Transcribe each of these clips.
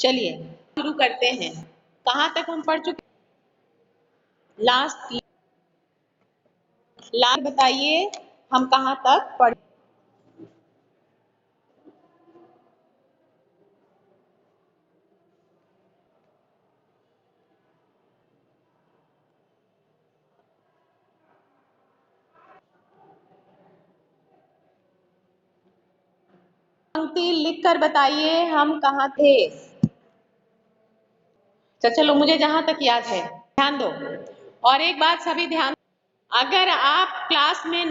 चलिए शुरू करते हैं। कहाँ तक हम पढ़ चुके? लास्ट बताइए हम कहाँ तक पढ़? पंक्ति लिख कर बताइए हम कहाँ थे। चलो मुझे जहां तक याद है ध्यान दो। और एक बात सभी ध्यान, अगर आप क्लास में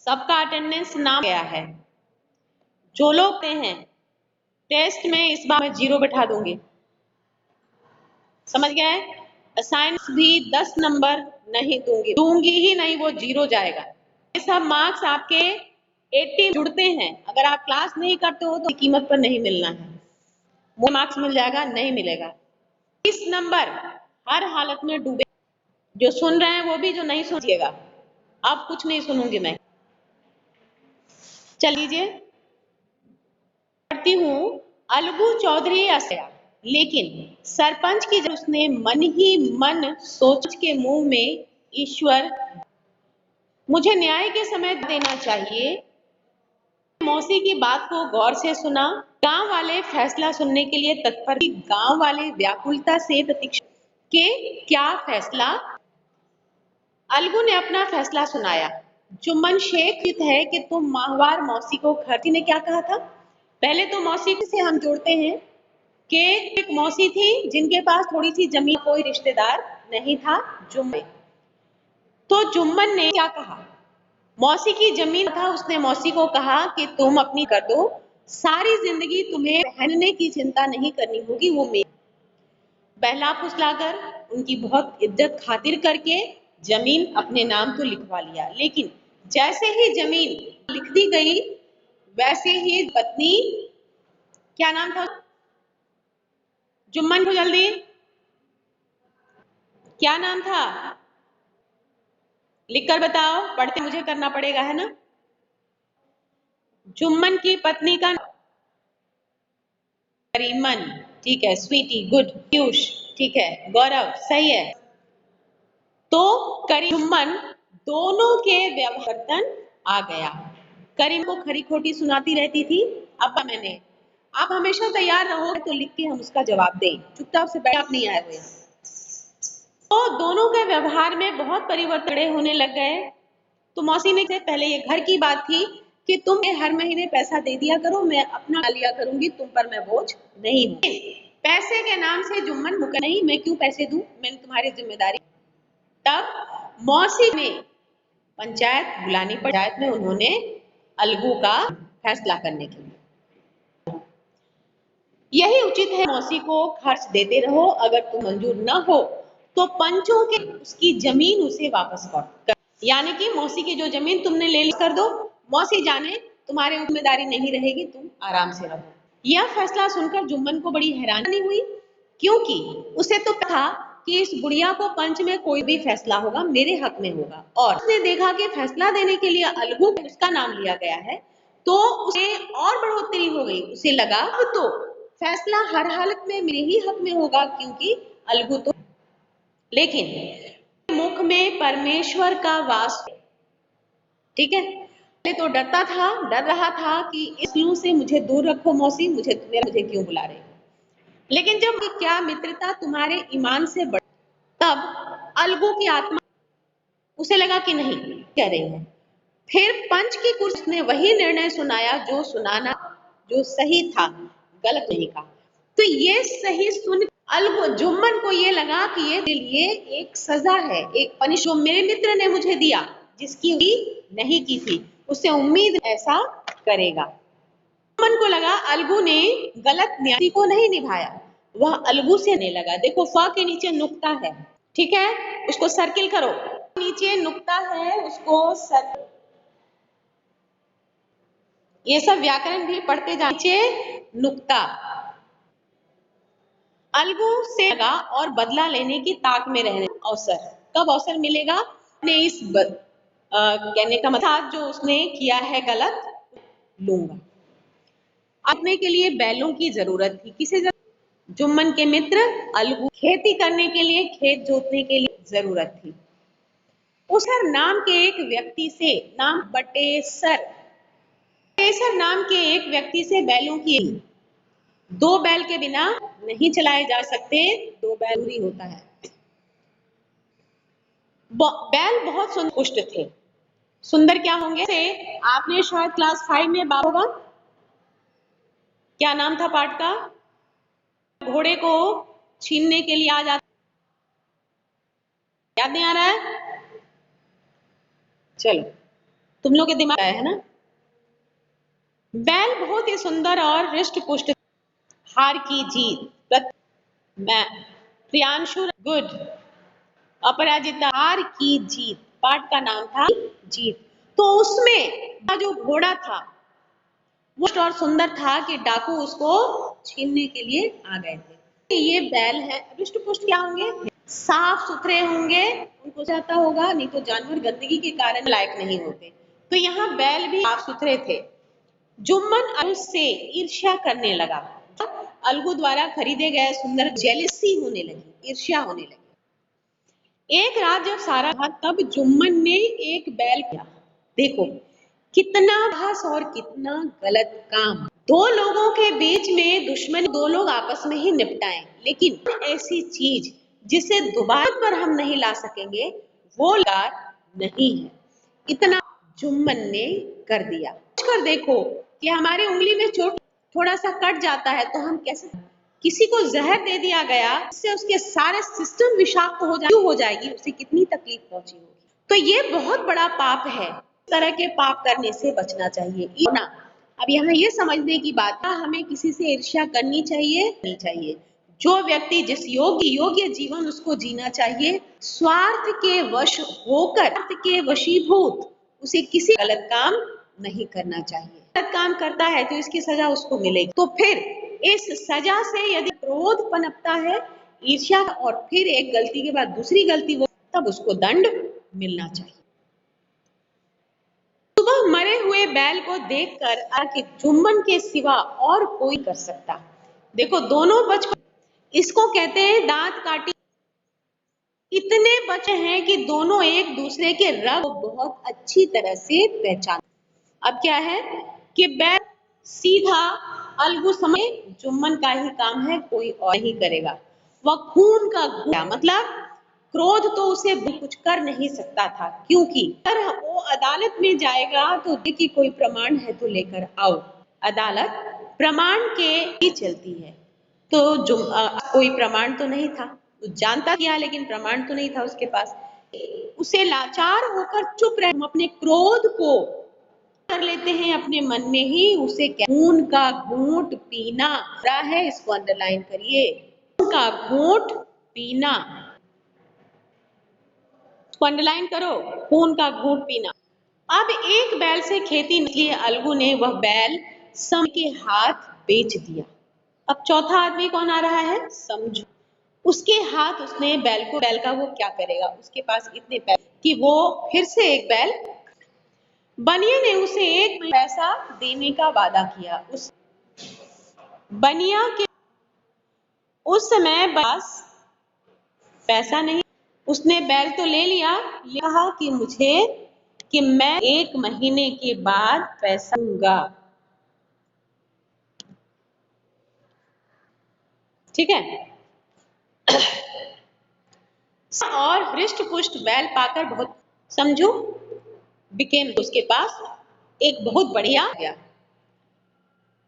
सबका अटेंडेंस नाम गया है, जो लोग हैं टेस्ट में इस बार मैं 0 बैठा दूंगी, समझ गए? असाइंस भी 10 नंबर नहीं दूंगी ही नहीं, वो 0 जाएगा। ये सब मार्क्स आपके 80 जुड़ते हैं। अगर आप क्लास नहीं करते हो तो कीमत पर नहीं मिलना है, वो मार्क्स मिल जाएगा नहीं मिलेगा। 30 नंबर हर हालत में डूबे। जो सुन रहे हैं वो भी, जो नहीं सुनिएगा। अब कुछ नहीं सुनूंगी मैं। चलिए पढ़ती हूँ। अलगू चौधरी असया, लेकिन सरपंच की जब उसने मन ही मन सोच के मुंह में ईश्वर मुझे न्याय के समय देना चाहिए, मौसी की बात को गौर से सुना। गांव वाले फैसला सुनने के लिए तत्पर, गांव वाले व्याकुलता से प्रतीक्षा के क्या फैसला। अलगू ने अपना फैसला सुनाया। जुम्मन शेख है कि तुम माहवार मौसी को खर्ची ने क्या कहा था? पहले तो मौसी से हम जोड़ते हैं कि एक मौसी थी जिनके पास थोड़ी सी जमीन, कोई रिश्तेदार नहीं था जुम्मन। तो जुम्मन ने क्या कहा? मौसी की जमीन था, उसने मौसी को कहा कि तुम अपनी कर दो, सारी जिंदगी तुम्हें पहनने की चिंता नहीं करनी होगी, वो मेरी। बहला फुसलाकर उनकी बहुत इज्जत खातिर करके जमीन अपने नाम तो लिखवा लिया। लेकिन जैसे ही जमीन लिख दी गई वैसे ही पत्नी, क्या नाम था जुम्मन को, जल्दी क्या नाम था? लिखकर बताओ, पढ़ते मुझे करना पड़ेगा है ना। जुम्मन की पत्नी का करीमन, ठीक है। स्वीटी, गुड। पीयूष, ठीक है। गौरव, सही है। तो करीमन दोनों के व्यवहार आ गया। करीम को खरी खोटी सुनाती रहती थी। अब मैंने, आप हमेशा तैयार रहो तो लिख के हम उसका जवाब दें। चुपचाप से बैठ, आप नहीं आए हुए। तो दोनों के व्यवहार में बहुत परिवर्तन होने लग गए। तो मौसी ने से पहले ये घर की बात थी कि तुम हर महीने पैसा दे दिया करो, मैं अपना लिया करूंगी, तुम पर मैं बोझ नहीं हूं। पैसे के नाम से जुम्मन मुकर नहीं, मैं क्यों पैसे दूं, मैंने तुम्हारी जिम्मेदारी। तब मौसी में पंचायत बुलानी, पंचायत में उन्होंने अलगू का फैसला करने के लिए, यही उचित है मौसी को खर्च देते रहो, अगर तुम मंजूर न हो तो पंचों के उसकी जमीन उसे वापस कर, यानी कि मौसी की जो जमीन तुमने ले ली कर दो, मौसी जाने तुम्हारी जिम्मेदारी नहीं रहेगी, तुम आराम से रहो। यह फैसला सुनकर जुम्मन को बड़ी हैरानी हुई, क्योंकि उसे तो था कि इस बुढ़िया को पंच में कोई भी फैसला होगा मेरे हक में होगा, और उसने देखा कि फैसला देने के लिए अलगू उसका नाम लिया गया है, तो उसे और बढ़ोतरी हो गई। उसे लगा अब तो फैसला हर हालत में मेरे ही हक में होगा, क्योंकि अलगू तो। लेकिन मुख में परमेश्वर का वास, ठीक है। पहले तो डरता था, डर रहा था कि इस लू से मुझे दूर रखो मौसी, मुझे क्यों बुला रहे। लेकिन जब क्या मित्रता तुम्हारे ईमान से बढ़, तब अलगू की आत्मा, उसे लगा कि नहीं कह रही है। फिर पंच की कुर्सी ने वही निर्णय सुनाया जो सुनाना, जो सही था, गलत नहीं कहा। तो ये सही सुन अलगू जुम्मन को ये लगा कि ये लिए एक सजा है, एक पनिश जो मेरे मित्र ने मुझे दिया, जिसकी नहीं की थी, उससे उम्मीद ऐसा करेगा। जुम्मन को लगा अलगू ने गलत न्याय को नहीं निभाया, वह अलगू से नहीं लगा। देखो फ के नीचे नुक्ता है, ठीक है, उसको सर्किल करो। नीचे नुक्ता है, उसको सर्किल। ये सब व्याकरण भी पढ़ते जाना। नीचे नुक्ता, अलगू से लगा और बदला लेने की ताक में रहने अवसर। कब अवसर मिलेगा? ने इस कहने का मतलब जो उसने किया है गलत, लूंगा। अपने के लिए बैलों की जरूरत थी, किसे जरूरत? जुम्मन के मित्र अलगू खेती करने के लिए, खेत जोतने के लिए जरूरत थी। उसर नाम के एक व्यक्ति से नाम बटेसर नाम के एक व्यक्ति से बैलों की, दो बैल के बिना नहीं चलाए जा सकते, दो बैल जरूरी होता है। बैल बहुत सुंदर पुष्ट थे। सुंदर क्या होंगे से आपने शायद क्लास 5 में होगा। क्या नाम था पाठ का? घोड़े को छीनने के लिए आ जाता, याद नहीं आ रहा है? चलो, तुम लोग के दिमाग आया है ना। बैल बहुत ही सुंदर और हृष्ट पुष्ट, हार की जीत, मैं प्रियांशु गुड, अपराजिता हार की जीत, पाठ का नाम था जीत। तो उसमें जो घोड़ा था वो और सुंदर था कि डाकू उसको छीनने के लिए आ गए थे। ये बैल है, हृष्ट पुष्ट क्या होंगे? साफ सुथरे होंगे, उनको चाहता होगा, नहीं तो जानवर गंदगी के कारण लायक नहीं होते। तो यहाँ बैल भी साफ सुथरे थे। जुम्मन अलगू से ईर्ष्या करने लगा। अलगू द्वारा खरीदे गए सुंदर जेलिसी होने लगी, ईर्ष्या होने लगी। एक रात जब सारा था तब जुम्मन ने एक बैल किया। देखो कितना बहस और कितना गलत काम। दो लोगों के बीच में दुश्मनी, दो लोग आपस में ही निपटाएं, लेकिन ऐसी चीज जिसे दोबारा पर हम नहीं ला सकेंगे वो कार नहीं है। इतना जुम्मन ने कर दिया। कर देखो कि हमारे उंगली में चोट थोड़ा सा कट जाता है तो हम कैसे, किसी को जहर दे दिया गया, इससे उसके सारे सिस्टम विषाक्त हो जाएगी, उसे कितनी तकलीफ पहुंची होगी। तो ये बहुत बड़ा पाप है। इस तरह के पाप करने से बचना चाहिए ना। अब यहाँ ये समझने की बात है, हमें किसी से ईर्ष्या करनी चाहिए नहीं चाहिए। जो व्यक्ति जिस योग्य जीवन उसको जीना चाहिए, स्वार्थ के वश होकर, स्वार्थ के वशीभूत उसे किसी गलत काम नहीं करना चाहिए। गलत काम करता है तो इसकी सजा उसको मिलेगी। तो फिर इस सजा से यदि क्रोध पनपता है, ईर्ष्या, और फिर एक गलती के बाद दूसरी गलती, वो तब उसको दंड मिलना चाहिए। सुबह मरे हुए बैल को देखकर आके जुम्मन के सिवा और कोई कर सकता। देखो दोनों बचपन, इसको कहते हैं दांत काटी। इतने बच्चे हैं कि दोनों एक दूसरे के रंग को बहुत अच्छी तरह से पहचान। अब क्या है कि बैल सीधा अलगू समय जुम्मन का ही काम है, कोई और ही करेगा। वह खून का घूंटा, मतलब क्रोध तो उसे कुछ कर नहीं सकता था, क्योंकि अगर वो अदालत में जाएगा तो देखिए कोई प्रमाण है तो लेकर आओ। अदालत प्रमाण के ही चलती है। तो कोई प्रमाण तो नहीं था, वो जानता किया लेकिन प्रमाण तो नहीं था उसके पास। उसे लाचार होकर चुप रहे, हम अपने क्रोध को कर लेते हैं अपने मन में ही। उसे खून का घूंट पीना रहा है, इसको अंडरलाइन करिए, खून का घूंट पीना, इसको अंडरलाइन करो, खून का घूंट पीना। अब एक बैल से खेती निकली, अलगू ने वह बैल सम के हाथ बेच दिया। अब चौथा आदमी कौन आ रहा है? समझो, उसके हाथ उसने बैल को, बैल का वो क्या करेगा, उसके पास इतने पैसे कि वो फिर से एक बैल। बनिया ने उसे एक पैसा देने का वादा किया। उस बनिया के उस समय बस पैसा नहीं, उसने बैल तो ले लिया, कहा कि मुझे, कि मैं 1 महीने के बाद पैसा दूंगा। ठीक है। और हृष्ट पुष्ट बैल पाकर बहुत, समझो, बिकेम, उसके पास एक बहुत बढ़िया गया।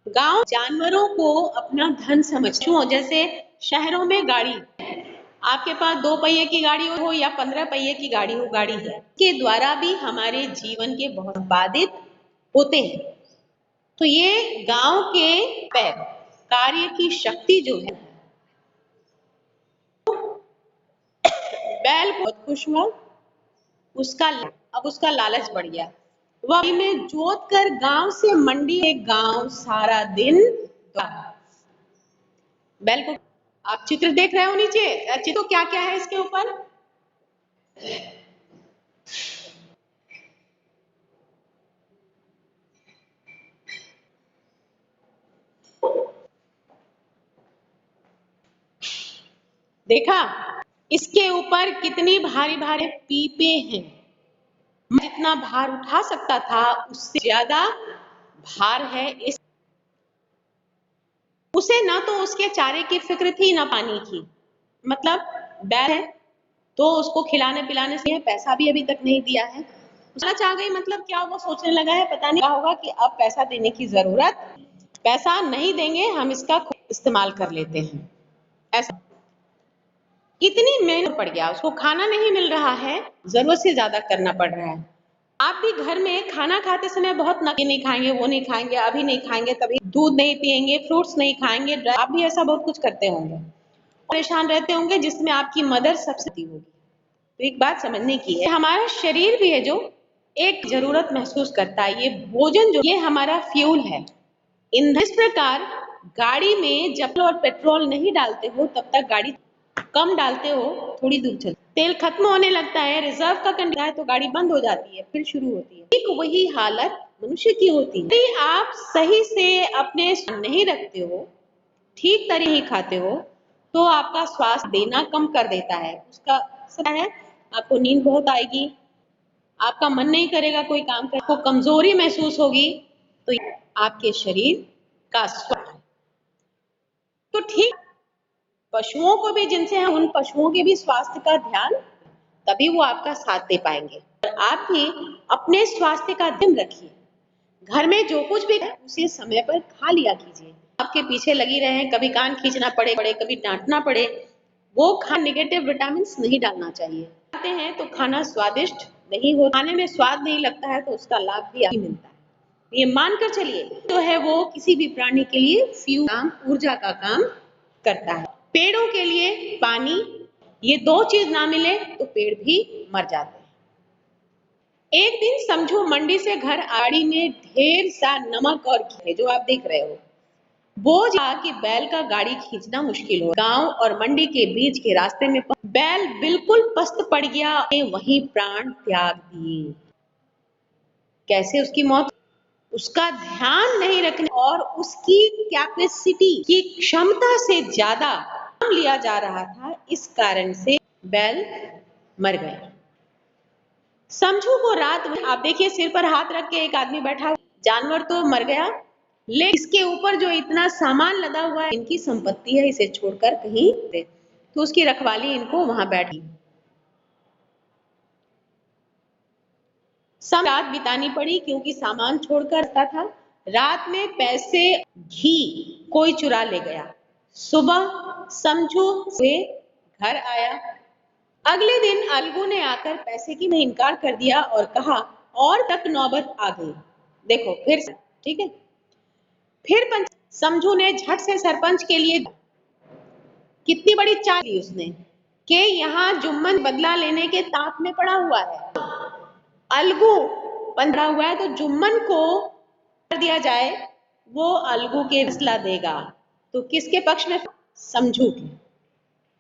गांव जानवरों को अपना धन समझो। जैसे शहरों में गाड़ी, आपके पास 2 पहिए की गाड़ी हो या 15 पहिए की गाड़ी हो, गाड़ी है के द्वारा भी हमारे जीवन के बहुत बाधित होते हैं। तो ये गांव के पैर कार्य की शक्ति जो है, बैल बहुत खुश हुआ, उसका अब उसका लालच बढ़ गया। वह में जोत कर गांव से मंडी, गांव सारा दिन बैल को, आप चित्र देख रहे हो नीचे, चित्र क्या क्या है इसके ऊपर? देखा, इसके ऊपर कितनी भारी भारी पीपे हैं। मैं जितना भार उठा सकता था उससे ज्यादा भार है इस। उसे ना तो उसके चारे की फिक्र थी ना पानी की। मतलब बैल है तो उसको खिलाने पिलाने से पैसा भी अभी तक नहीं दिया है। सच आ गई, मतलब क्या वो सोचने लगा है, पता नहीं क्या होगा कि अब पैसा देने की जरूरत, पैसा नहीं देंगे, हम इसका खुद इस्तेमाल कर लेते हैं। ऐसा इतनी मेहनत पड़ गया, उसको खाना नहीं मिल रहा है, जरूरत से ज्यादा करना पड़ रहा है। आप भी घर में खाना खाते समय बहुत ये नहीं खाएंगे, वो नहीं खाएंगे, अभी नहीं खाएंगे, तभी दूध नहीं पिएंगे, फ्रूट्स नहीं खाएंगे, आप भी ऐसा बहुत कुछ करते होंगे, परेशान रहते होंगे, जिसमें आपकी मदर सबसे होगी। तो एक बात समझने की है, हमारा शरीर भी है जो एक जरूरत महसूस करता है। ये भोजन जो ये हमारा फ्यूल है, ईंधन। इस प्रकार गाड़ी में जब और पेट्रोल नहीं डालते हो तब तक गाड़ी कम डालते हो, थोड़ी दूर चलती, तेल खत्म होने लगता है, रिजर्व का कंडीशन है तो गाड़ी बंद हो जाती है, फिर शुरू होती है। ठीक वही हालत मनुष्य की होती है। यदि आप सही से अपने नहीं रखते हो, ठीक तरह ही खाते हो, तो आपका स्वास्थ्य देना कम कर देता है। उसका सब है, आपको नींद बहुत आएगी, आपका मन नहीं करेगा कोई काम करने को, कमजोरी महसूस होगी, तो आपके शरीर का स्वास्थ्य। तो ठीक पशुओं को भी, जिनसे हम उन पशुओं के भी स्वास्थ्य का ध्यान, तभी वो आपका साथ दे पाएंगे। और आप भी अपने स्वास्थ्य का ध्यान रखिए। घर में जो कुछ भी है उसे समय पर खा लिया कीजिए। आपके पीछे लगी रहे, कभी कान खींचना पड़े, कभी डांटना पड़े, वो नेगेटिव विटामिन नहीं डालना चाहिए। खाते हैं तो खाना स्वादिष्ट नहीं हो, खाने में स्वाद नहीं लगता है तो उसका लाभ भी नहीं मिलता है। ये मानकर चलिए तो है वो किसी भी प्राणी के लिए फ्यूल काम, ऊर्जा का काम करता है। पेड़ों के लिए पानी, ये दो चीज ना मिले तो पेड़ भी मर जाते हैं। एक दिन समझो मंडी से घर आड़ी में ढेर सा नमक और घी है, जो आप देख रहे हो, बोझ कि बैल का गाड़ी खींचना मुश्किल हो। गांव और मंडी के बीच के रास्ते में बैल बिल्कुल पस्त पड़ गया, वहीं प्राण त्याग दिए। कैसे उसकी मौत? उसका ध्यान नहीं रखने और उसकी कैपेसिटी की क्षमता से ज्यादा लिया जा रहा था, इस कारण से बैल मर गया। समझू को रात में आप देखिए, सिर पर हाथ रख के एक आदमी बैठा, जानवर तो मर गया, लेकिन इसके ऊपर जो इतना सामान लदा हुआ है, इनकी संपत्ति है, इसे छोड़कर कहीं दे, तो उसकी रखवाली इनको वहां बैठी। रात बितानी पड़ी क्योंकि सामान छोड़कर रखा था। रात में पैसे, घी कोई चुरा ले गया। सुबह समझू से घर आया। अगले दिन अलगू ने आकर पैसे की में इनकार कर दिया और कहा और तक नौबत आ गई। देखो फिर, ठीक है, फिर समझू ने झट से सरपंच के लिए, कितनी बड़ी चाल ली उसने कि यहाँ जुम्मन बदला लेने के ताक में पड़ा हुआ है, अलगू बंधा हुआ है, तो जुम्मन को कर दिया जाए, वो अलगू के फैसला देगा। तो किसके पक्ष में? समझू के।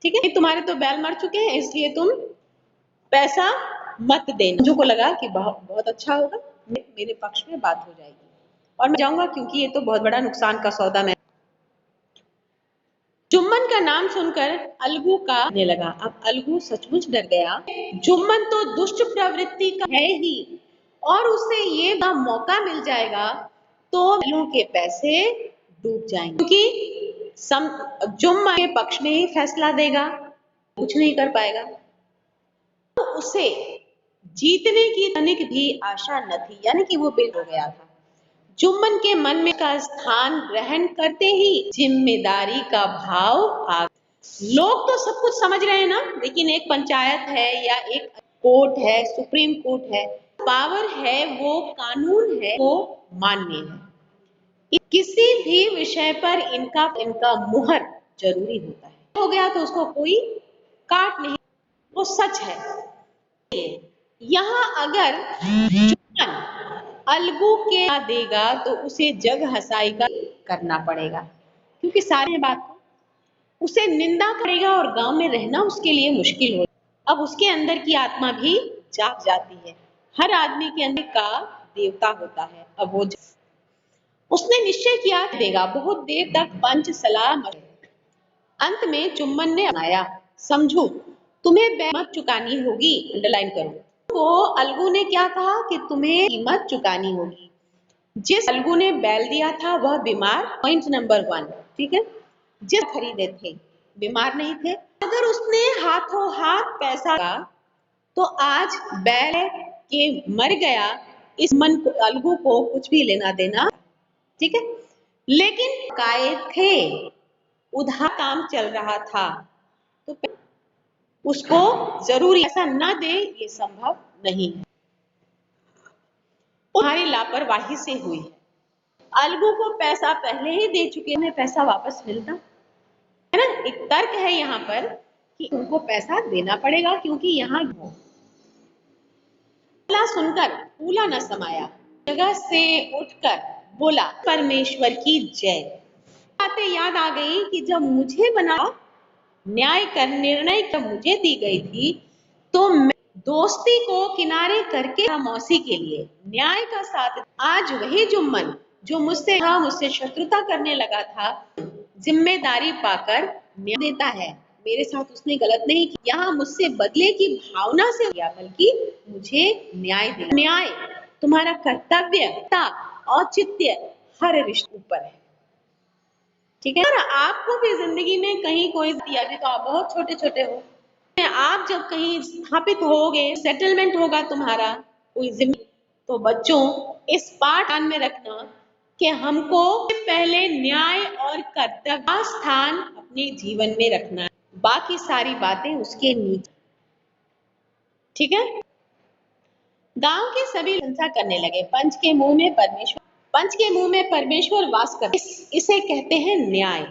ठीक है, तुम्हारे तो बैल मर चुके हैं, इसलिए तुम पैसा मत देना। समझू को लगा कि बहुत अच्छा होगा, मेरे पक्ष में बात हो जाएगी और मैं जाऊंगा, क्योंकि ये तो बहुत बड़ा नुकसान का सौदा मैं। जुम्मन का नाम सुनकर अलगू का ने लगा। अब अलगू सचमुच डर गया। जुम्मन तो दुष्ट प्रवृत्ति का है ही, और उसे ये मौका मिल जाएगा तो बैलों के पैसे डूब जाएंगे, क्योंकि जुम्मन के पक्ष में ही फैसला देगा, कुछ नहीं कर पाएगा। तो उसे जीतने की तनिक भी आशा न थी, यानी कि वो बेट हो गया था। जुम्मन के मन में का स्थान ग्रहण करते ही जिम्मेदारी का भाव आ। लोग तो सब कुछ समझ रहे हैं ना, लेकिन एक पंचायत है या एक कोर्ट है, सुप्रीम कोर्ट है, पावर है, वो कानून है, वो मान्य है। किसी भी विषय पर इनका मुहर जरूरी होता है। हो गया तो उसको कोई काट नहीं, वो सच है। यहाँ अगर अलगू के देगा तो उसे जग हसाई का करना पड़ेगा, क्योंकि सारे बात उसे निंदा करेगा और गांव में रहना उसके लिए मुश्किल हो। अब उसके अंदर की आत्मा भी जाग जाती है। हर आदमी के अंदर का देवता होता है। अब वो उसने निश्चय किया देगा। बहुत देर तक पंच सलाह, अंत में जुम्मन ने आया। समझू, तुम्हें कीमत चुकानी होगी, अंडरलाइन करो। वो अलगू ने क्या कहा कि तुम्हें कीमत चुकानी होगी। जिस अलगू ने बैल दिया था वह बीमार, पॉइंट नंबर 1, ठीक है। जिस खरीदे थे बीमार नहीं थे। अगर उसने हाथों हाथ पैसा का तो आज बैल के मर गया, इस मन को अलगू को कुछ भी लेना देना, ठीक है। लेकिन काये थे, उधार काम चल रहा था, तो उसको जरूरी ऐसा ना दे, ये संभव नहीं है। तुम्हारी लापरवाही से हुई है। अलगू को पैसा पहले ही दे चुके हैं, पैसा वापस मिलता है ना। एक तर्क है यहाँ पर कि उनको पैसा देना पड़ेगा, क्योंकि यहाँ सुनकर फूला न समाया, जगह से उठकर बोला परमेश्वर की जय। बातें याद आ गई कि जब मुझे बना न्याय कर निर्णय कर मुझे दी गई थी, तो मैं दोस्ती को किनारे करके मौसी के लिए न्याय का साथ। आज वही जुम्मन जो मुझसे शत्रुता करने लगा था, जिम्मेदारी पाकर न्याय देता है। मेरे साथ उसने गलत नहीं किया, यहाँ मुझसे बदले की भावना से किया, बल्कि मुझे न्याय दिया। न्याय तुम्हारा कर्तव्य, औचित्य हर रिश्ते ऊपर है, ठीक है। और आपको भी जिंदगी में कहीं कोई दिया, अभी तो आप बहुत छोटे छोटे हो, आप जब कहीं स्थापित होगे, सेटलमेंट होगा तुम्हारा कोई जिम्मेदारी, तो बच्चों इस पाठ ध्यान में रखना कि हमको पहले न्याय और कर्तव्य का स्थान अपने जीवन में रखना है, बाकी सारी बातें उसके नीचे, ठीक है। गांव के सभी प्रशंसा करने लगे। पंच के मुंह में परमेश्वर वास करता है, इसे कहते हैं न्याय।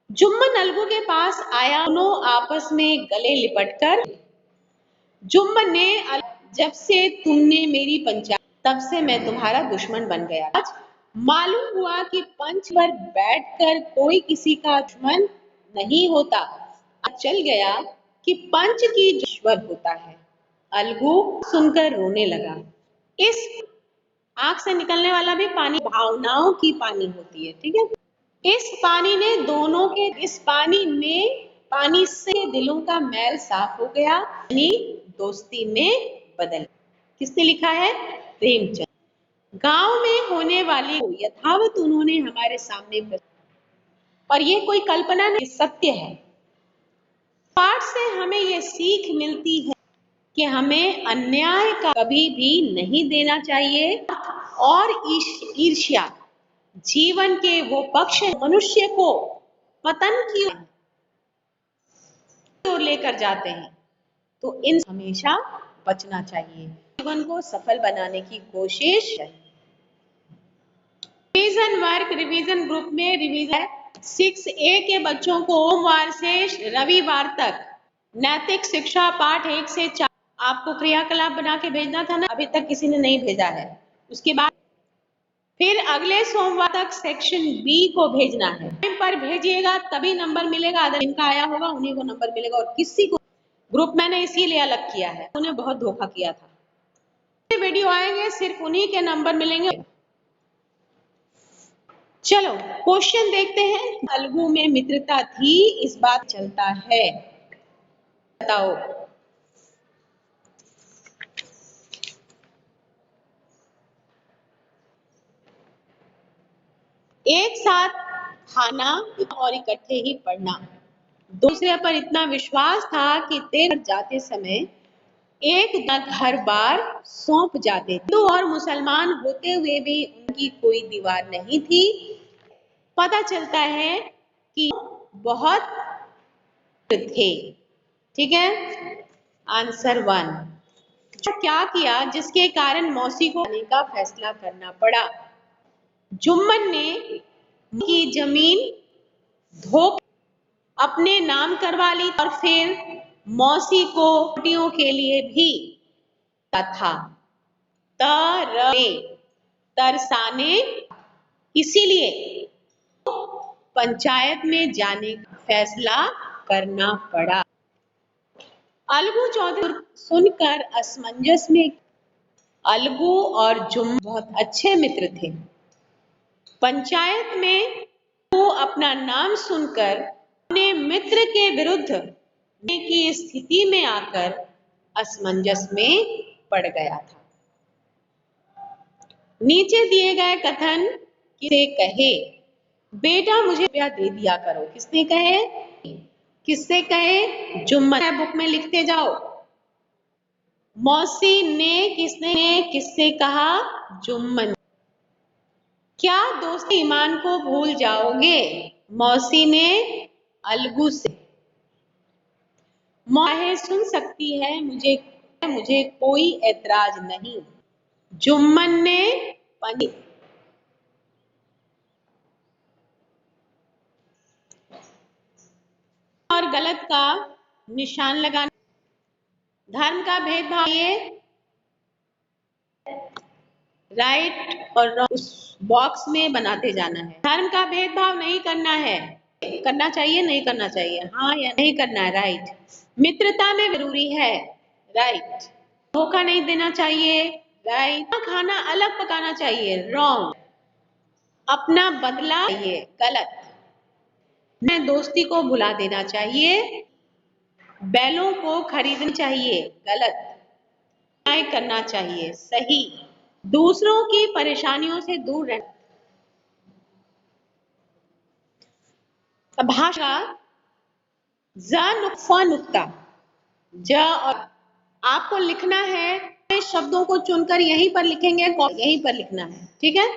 जुम्मन अलगू के पास आया, दोनों आपस में गले लिपटकर। जुम्मन ने, जब से तुमने मेरी पंचायत, तब से मैं तुम्हारा दुश्मन बन गया। आज मालूम हुआ कि पंच पर बैठकर कोई किसी का दुश्मन नहीं होता। चल गया कि पंच की ईश्वर होता है। अलगू सुनकर रोने लगा। इस आंख से निकलने वाला भी पानी भावनाओं की पानी होती है, ठीक है। इस पानी ने दोनों के, इस पानी से दिलों का मैल साफ हो गया, यानी दोस्ती में बदल। किसने लिखा है? प्रेमचंद। गांव में होने वाली यथावत उन्होंने हमारे सामने, और ये कोई कल्पना नहीं, सत्य है। पाठ से हमें ये सीख मिलती है कि हमें अन्याय का कभी भी नहीं देना चाहिए, और ईर्ष्या जीवन के वो पक्ष मनुष्य को पतन की ओर लेकर जाते हैं, तो इन हमेशा बचना चाहिए। जीवन को सफल बनाने की कोशिश। रिवीजन वर्क, रिवीजन ग्रुप में रिवीजन 6A के बच्चों को सोमवार से रविवार तक नैतिक शिक्षा पाठ 1 से 4 आपको क्रियाकलाप बना के भेजना था ना, अभी तक किसी ने नहीं भेजा है। उसके बाद फिर अगले सोमवार तक सेक्शन बी को भेजना है। टाइम पर भेजिएगा तभी नंबर मिलेगा, अगर इनका आया होगा उन्हीं को नंबर मिलेगा, और किसी को ग्रुप मैंने इसीलिए अलग किया है, उन्हें बहुत धोखा किया था। वीडियो आएंगे सिर्फ उन्हीं के नंबर मिलेंगे। चलो क्वेश्चन देखते हैं। अलगू में मित्रता थी, इस बात चलता है, बताओ। एक साथ खाना और इकट्ठे ही पढ़ना, दूसरे पर इतना विश्वास था कि तेरे जाते समय एक घर बार सौंप जाते। हिंदू और मुसलमान होते हुए भी उनकी कोई दीवार नहीं थी। पता चलता है कि बहुत थे, ठीक है। आंसर 1। क्या किया जिसके कारण मौसी को आने का फैसला करना पड़ा? जुम्मन ने की जमीन धोख अपने नाम करवा ली, और फिर मौसी को रोटियों के लिए भी था तरसाने, इसीलिए पंचायत में जाने का फैसला करना पड़ा। अलगू चौधरी सुनकर असमंजस में, अलगू और जुम्मन बहुत अच्छे मित्र थे। पंचायत में वो अपना नाम सुनकर अपने मित्र के विरुद्ध की स्थिति में आकर असमंजस में पड़ गया था। नीचे दिए गए कथन किसे कहे? बेटा मुझे रुपया दे दिया करो। किसने कहे? किससे कहे? जुम्मन। बुक में लिखते जाओ। मौसी ने किससे कहा? जुम्मन। क्या दोस्ती ईमान को भूल जाओगे? मौसी ने अलगू से। मौसी सुन सकती है, मुझे कोई ऐतराज नहीं। जुम्मन ने पंडित। और गलत का निशान लगाना। धर्म का भेदभाव ये राइट और रॉन्ग उस बॉक्स में बनाते जाना है। धर्म का भेदभाव नहीं करना है। करना चाहिए नहीं करना चाहिए? हाँ या नहीं करना है? राइट। मित्रता में जरूरी है। राइट। धोखा नहीं देना चाहिए। राइट। खाना अलग पकाना चाहिए। रॉन्ग। अपना बदला चाहिए। गलत। मैं दोस्ती को भुला देना चाहिए। बैलों को खरीदना चाहिए। गलत। न्याय करना चाहिए। सही। दूसरों की परेशानियों से दूर रहना। भाषा ज नुक्ता नुक्ता ज और आपको लिखना है। शब्दों को चुनकर यहीं पर लिखेंगे। यहीं पर लिखना है। ठीक है।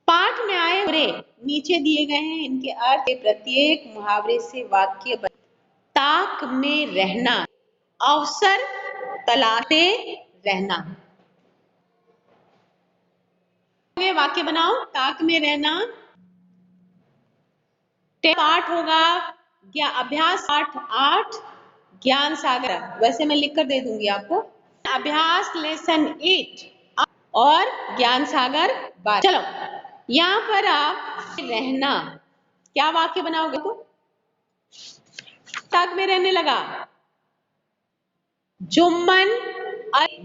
पाठ में आए मुहावरे नीचे दिए गए हैं। इनके अर्थ प्रत्येक मुहावरे से वाक्य ताक में रहना, अवसर तलाशते रहना। वाक्य बनाओ। ताक में रहना। पाठ होगा अभ्यास 8 ज्ञान सागर। वैसे मैं लिख कर दे दूंगी आपको। अभ्यास लेसन 8 और ज्ञान सागर 12। चलो यहाँ पर आप रहना क्या वाक्य बनाओगे? तो ताक में रहने लगा। जुम्मन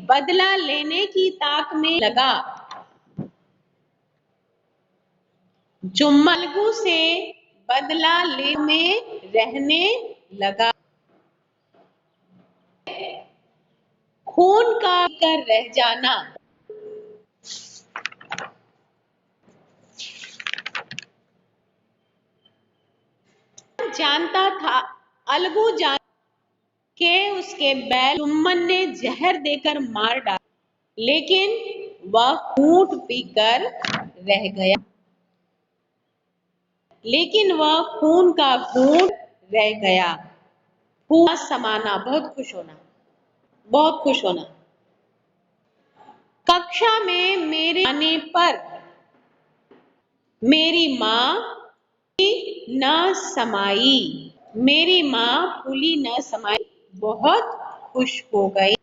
बदला लेने की ताक में लगा। जुम्मन अलगू से बदला ले में रहने लगा। खून का कर रह जाना। जानता था अलगू जान के उसके बैल जुम्मन ने जहर देकर मार डाला, लेकिन वह घूंट पीकर रह गया। लेकिन वह खून का घूंट रह गया। खून समाना बहुत खुश होना। बहुत खुश होना। कक्षा में मेरे आने पर मेरी माँ न समाई। मेरी माँ फूली न समाई, बहुत खुश हो गई।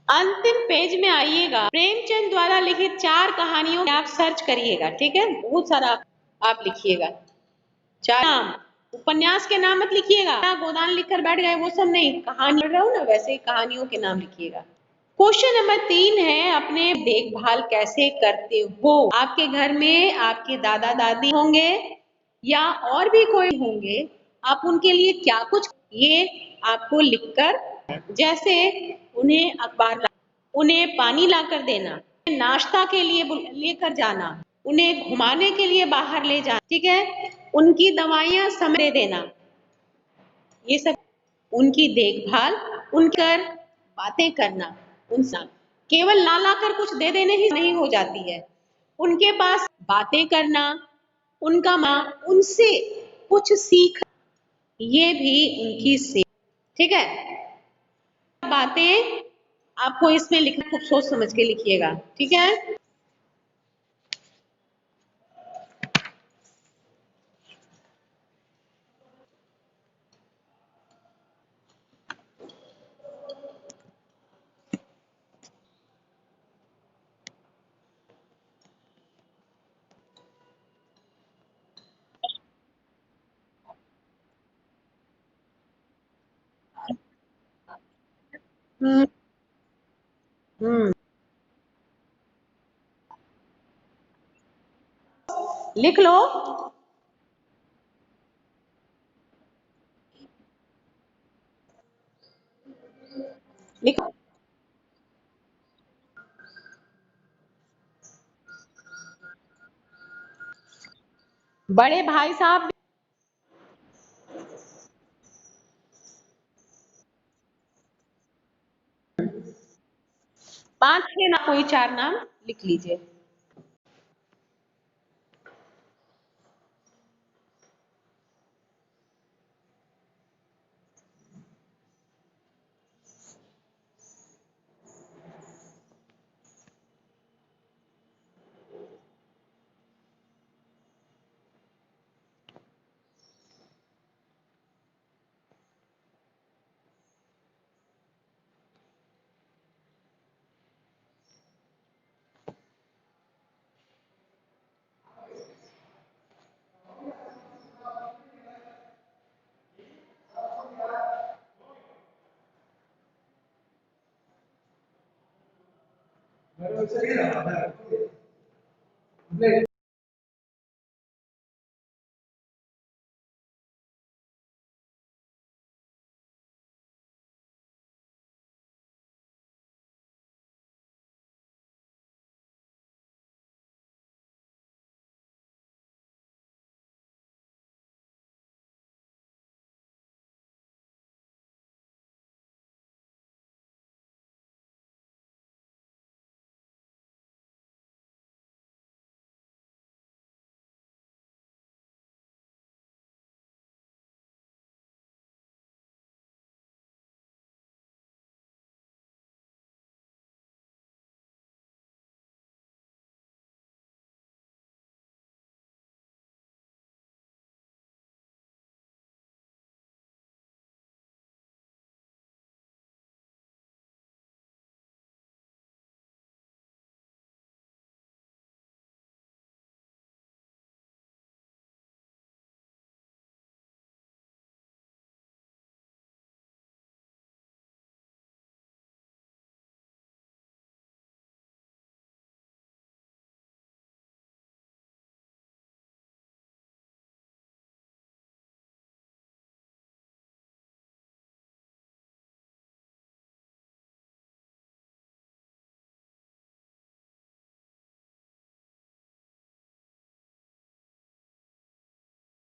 अंतिम पेज में आइएगा। प्रेमचंद द्वारा लिखित 4 कहानियों आप सर्च करिएगा। ठीक है। बहुत सारा आप लिखिएगा। 4 नाम। उपन्यास के नाम मत लिखिएगा। गोदान लिखकर बैठ गए वो सब नहीं। कहानी पढ़ रहे हो ना, वैसे ही कहानियों के नाम लिखिएगा। क्वेश्चन नंबर 3 है, अपने देखभाल कैसे करते हो? आपके घर में आपके दादा दादी होंगे या और भी कोई होंगे, आप उनके लिए क्या कुछ ये आपको लिखकर, जैसे उन्हें अखबार, उन्हें पानी लाकर देना, नाश्ता के लिए लेकर जाना, उन्हें घुमाने के लिए बाहर ले जाना। ठीक है। उनकी दवाइयां समय दे देना। ये सब उनकी देखभाल, उनकर बातें करना। उनसे केवल ला ला कर कुछ दे देने ही नहीं हो जाती है। उनके पास बातें करना, उनका माँ उनसे कुछ सीख, ये भी उनकी सेवा। ठीक है। बातें आपको इसमें लिखना, खूब सोच समझ के लिखिएगा। ठीक है। हम्म। हम्म। लिख लो। लिखो। बड़े भाई साहब। 5-6 ना, कोई 4 नाम लिख लीजिए।